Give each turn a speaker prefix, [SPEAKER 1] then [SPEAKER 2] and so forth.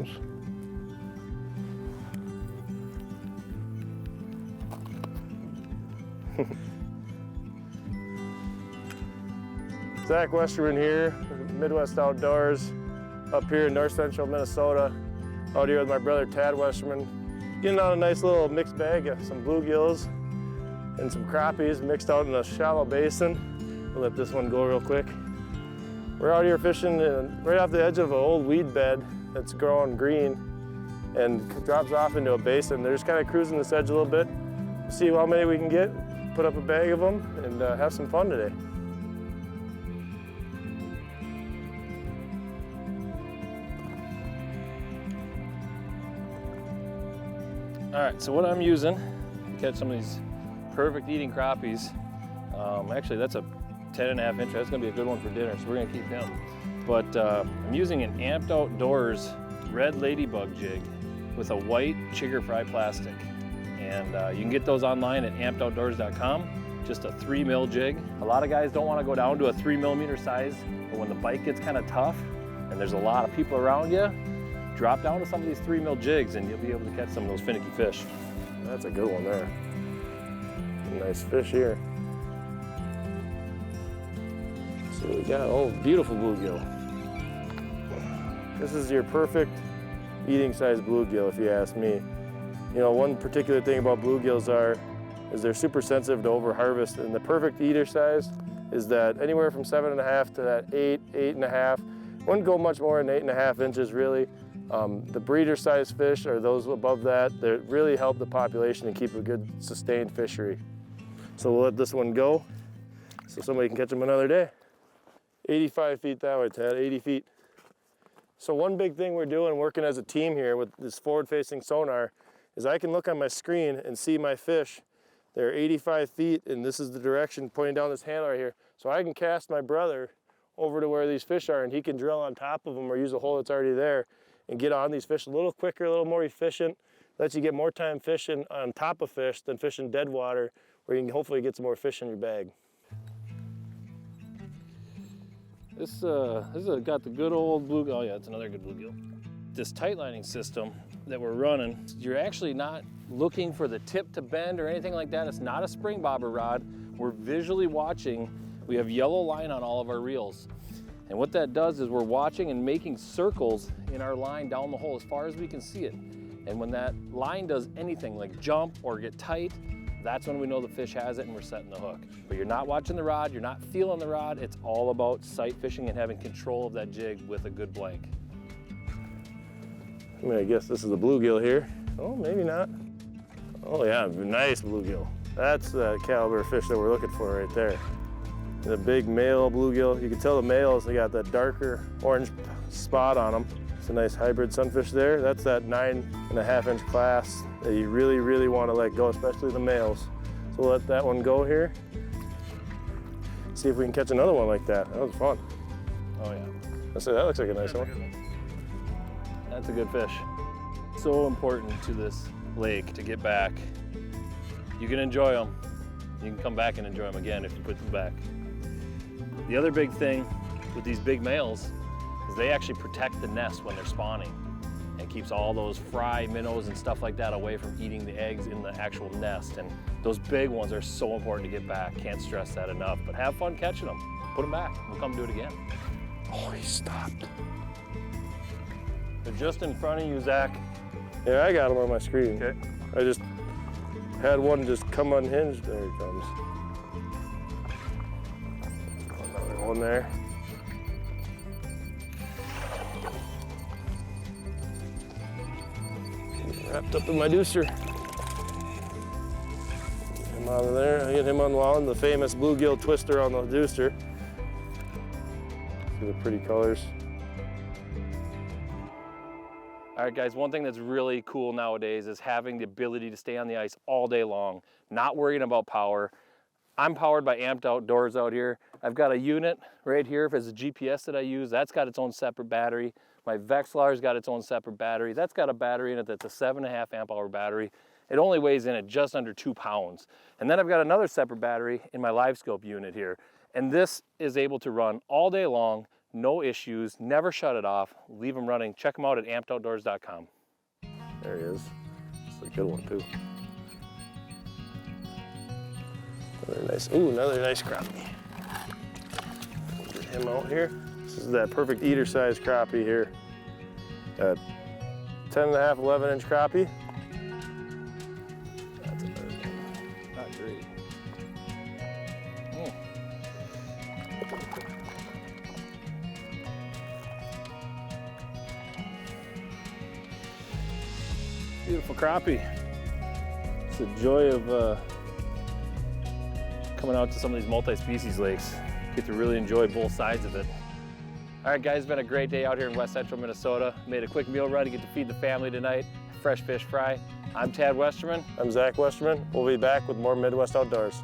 [SPEAKER 1] Oops. Zack Westerman here, Midwest Outdoors, up here in north central Minnesota. Out here with my brother Tad Westerman, getting out a nice little mixed bag of some bluegills and some crappies mixed out in a shallow basin. We'll let this one go real quick. We're out here fishing right off the edge of an old weed bed that's growing green and drops off into a basin. They're just kind of cruising this edge a little bit, see how many we can get, put up a bag of them, and have some fun today. All right, so what I'm using to catch some of these perfect eating crappies, actually that's a 10.5 inch, that's gonna be a good one for dinner, so we're gonna keep him. But I'm using an Amped Outdoors red ladybug jig with a white chigger fry plastic. And you can get those online at ampedoutdoors.com, just a 3 mil jig. A lot of guys don't wanna go down to a 3mm size, but when the bite gets kind of tough and there's a lot of people around you, drop down to some of these 3 mil jigs and you'll be able to catch some of those finicky fish. That's a good one there. Nice fish here. So we got, oh, beautiful bluegill. This is your perfect eating size bluegill if you ask me. You know, one particular thing about bluegills is they're super sensitive to over harvest, and the perfect eater size is that anywhere from 7.5 to that 8.5. Wouldn't go much more than 8.5 inches really. The breeder size fish or those above that, they really help the population and keep a good sustained fishery. So we'll let this one go so somebody can catch them another day. 85 feet that way, Tad, 80 feet. So one big thing we're doing working as a team here with this forward-facing sonar is I can look on my screen and see my fish. They're 85 feet and this is the direction pointing down this handle right here. So I can cast my brother over to where these fish are and he can drill on top of them or use a hole that's already there and get on these fish a little quicker, a little more efficient. Lets you get more time fishing on top of fish than fishing dead water, where you can hopefully get some more fish in your bag. This has got the good old bluegill. Oh yeah, it's another good bluegill. This tight lining system that we're running, you're actually not looking for the tip to bend or anything like that. It's not a spring bobber rod. We're visually watching. We have yellow line on all of our reels. And what that does is we're watching and making circles in our line down the hole as far as we can see it. And when that line does anything like jump or get tight, that's when we know the fish has it and we're setting the hook. But you're not watching the rod, you're not feeling the rod. It's all about sight fishing and having control of that jig with a good blank. I mean, I guess this is a bluegill here. Oh, maybe not. Oh yeah, nice bluegill. That's the caliber fish that we're looking for right there. The big male bluegill. You can tell the males, they got that darker orange spot on them. It's a nice hybrid sunfish there. That's that 9.5 inch class that you really, really want to let go, especially the males. So we'll let that one go here. See if we can catch another one like that. That was fun. Oh yeah. That looks like a nice one. That's a good fish. So important to this lake to get back. You can enjoy them. You can come back and enjoy them again if you put them back. The other big thing with these big males is they actually protect the nest when they're spawning and keeps all those fry, minnows and stuff like that away from eating the eggs in the actual nest. And those big ones are so important to get back. Can't stress that enough, but have fun catching them. Put them back, we'll come do it again. Oh, he stopped. They're just in front of you, Zach. Yeah, I got them on my screen. Okay. I just had one just come unhinged. There he comes. Another one there. Wrapped up in my deucer. Get him out of there. I get him unwound. The famous bluegill twister on the deucer. See the pretty colors. All right, guys, one thing that's really cool nowadays is having the ability to stay on the ice all day long, not worrying about power. I'm powered by Amped Outdoors out here. I've got a unit right here if it's a GPS that I use. That's got its own separate battery. My Vexlar's got its own separate battery. That's got a battery in it that's a 7.5 amp hour battery. It only weighs in at just under 2 pounds. And then I've got another separate battery in my LiveScope unit here. And this is able to run all day long,
[SPEAKER 2] no issues, never shut it off, leave them running. Check them out at ampedoutdoors.com.
[SPEAKER 1] There he is. It's a good one too. Another nice crappie. Get him out here. This is that perfect eater size crappie here. That 10.5, 11-inch crappie. That's another one. Not great. Beautiful crappie. It's the joy of coming out to some of these multi-species lakes. Get to really enjoy both sides of it. All right, guys, it's been a great day out here in West Central Minnesota. Made a quick meal run to get to feed the family tonight. Fresh fish fry. I'm Tad Westerman. I'm Zack Westerman. We'll be back with more Midwest Outdoors.